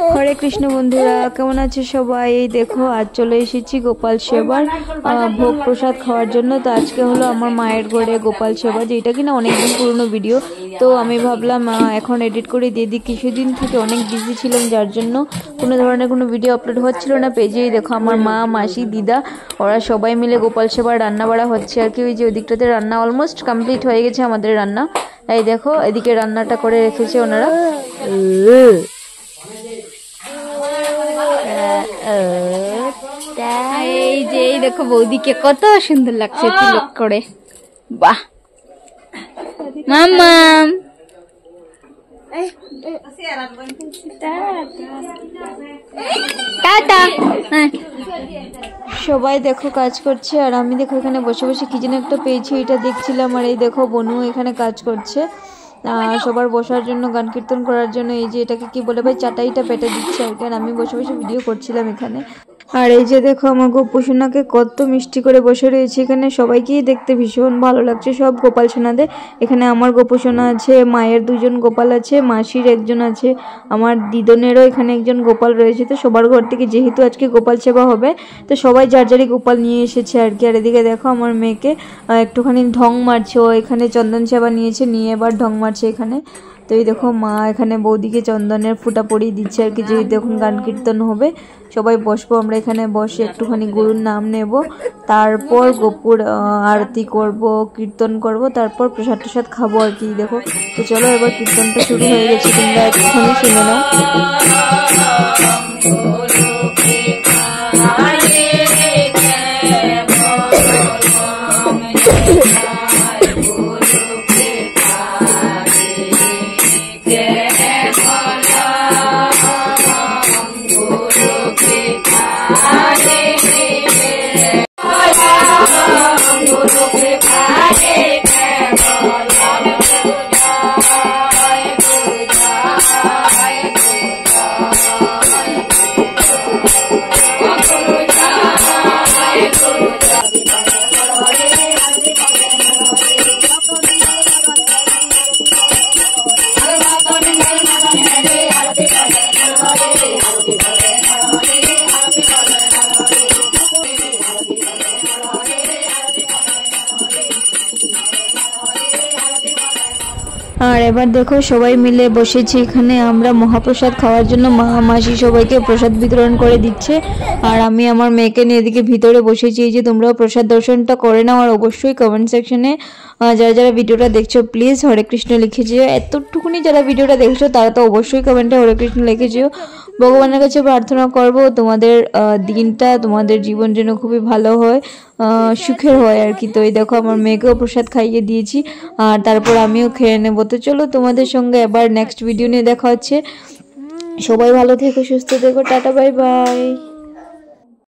হরে কৃষ্ণ বন্ধুরা, কেমন আছে সবাই? এই দেখো আজ চলে এসেছি গোপাল সেবার ভোগ প্রসাদ খাওয়ার জন্য। তো আজকে হলো আমার মায়ের ঘরে গোপাল সেবা, যেটা কিনা অনেকদিন পুরনো ভিডিও। তো আমি ভাবলাম এখন এডিট করে দিয়ে দিই। কিছুদিন থেকে অনেক বিজি ছিলাম, যার জন্য কোনো ধরনের কোনো ভিডিও আপলোড হচ্ছিল না পেজেই। দেখো আমার মা, মাসি, দিদা ওরা সবাই মিলে গোপাল সেবার রান্না বাড়া হচ্ছে আর কি। ওই যে ওদিকটাতে রান্না অলমোস্ট কমপ্লিট হয়ে গেছে আমাদের রান্না। এই দেখো এদিকে রান্নাটা করে রেখেছে ওনারা। এই যে এই দেখো বৌদিকে কত সুন্দর লাগছে তিলক করে। বাহ মাম্মাম, টাটা। সবাই দেখো কাজ করছে আর আমি দেখো এখানে বসে বসে কি যেন একটা পেয়েছি, এটা দেখছিলাম। আর এই দেখো বনু এখানে কাজ করছে সবার বসার জন্য, গান কীর্তন করার জন্য। এই যে এটাকে কি বলে ভাই, চাটাইটা পেটে দিচ্ছে আর কি। আর আমি বসে বসে ভিডিও করছিলাম এখানে। আর এই যে দেখো আমার গোপু সোনাকে কত মিষ্টি করে বসে রয়েছে এখানে। সবাইকেই দেখতে ভীষণ ভালো লাগছে, সব গোপাল সোনাদের। এখানে আমার গোপু সোনা আছে, মায়ের দুজন গোপাল আছে, মাসির একজন আছে, আমার দিদনেরও এখানে একজন গোপাল রয়েছে। তো সবার ঘর থেকে যেহেতু আজকে গোপাল সেবা হবে, তো সবাই যার যারই গোপাল নিয়ে এসেছে আর কি। আর এদিকে দেখো আমার মেয়েকে একটুখানি ঢং মারছে, ও এখানে চন্দন সেবা নিয়েছে, নিয়ে এবার ঢং মারছে এখানে। তো এই দেখো মা এখানে বৌদিকে চন্দনের ফুটা পরিয়ে দিচ্ছে আর কি, যেহেতু এখন গান কীর্তন হবে। সবাই বসবো আমরা এখানে, বসে একটুখানি গুরুর নাম নেব, তারপর গোপুর আরতি করব, কীর্তন করব, তারপর প্রসাদ টসাদ খাবো আর কি। দেখো তো চলো এবার কীর্তনটা শুরু হয়ে গেছে, তোমরা একটুখানি শুনে নাও। আর এবার দেখো সবাই মিলে বসেছি এখানে আমরা মহাপ্রসাদ খাওয়ার জন্য। মা, মাসি সবাইকে প্রসাদ বিতরণ করে দিচ্ছে, আর আমি আমার মেয়েকে নিয়ে এদিকে ভিতরে বসেছি। এই যে তোমরাও প্রসাদ দর্শনটা করে নাও। আর অবশ্যই কমেন্ট সেকশনে যারা যারা ভিডিওটা দেখছো প্লিজ হরে কৃষ্ণ লিখে যেও। এতটুকুনি যারা ভিডিওটা দেখছো তারা তো অবশ্যই কমেন্টে হরে কৃষ্ণ লিখে যেও। ভগবানের কাছে প্রার্থনা করব তোমাদের দিনটা, তোমাদের জীবন যেন খুবই ভালো হয়, সুখের হয় আর কি। তো এই দেখো আমার মেয়েকেও প্রসাদ খাইয়ে দিয়েছি, আর তারপর আমিও খেয়ে নেবো। তো চলো তোমাদের সঙ্গে এবার নেক্সট ভিডিও নিয়ে দেখা হচ্ছে। সবাই ভালো থেকো, সুস্থ থেকো, টাটা, বাই বাই।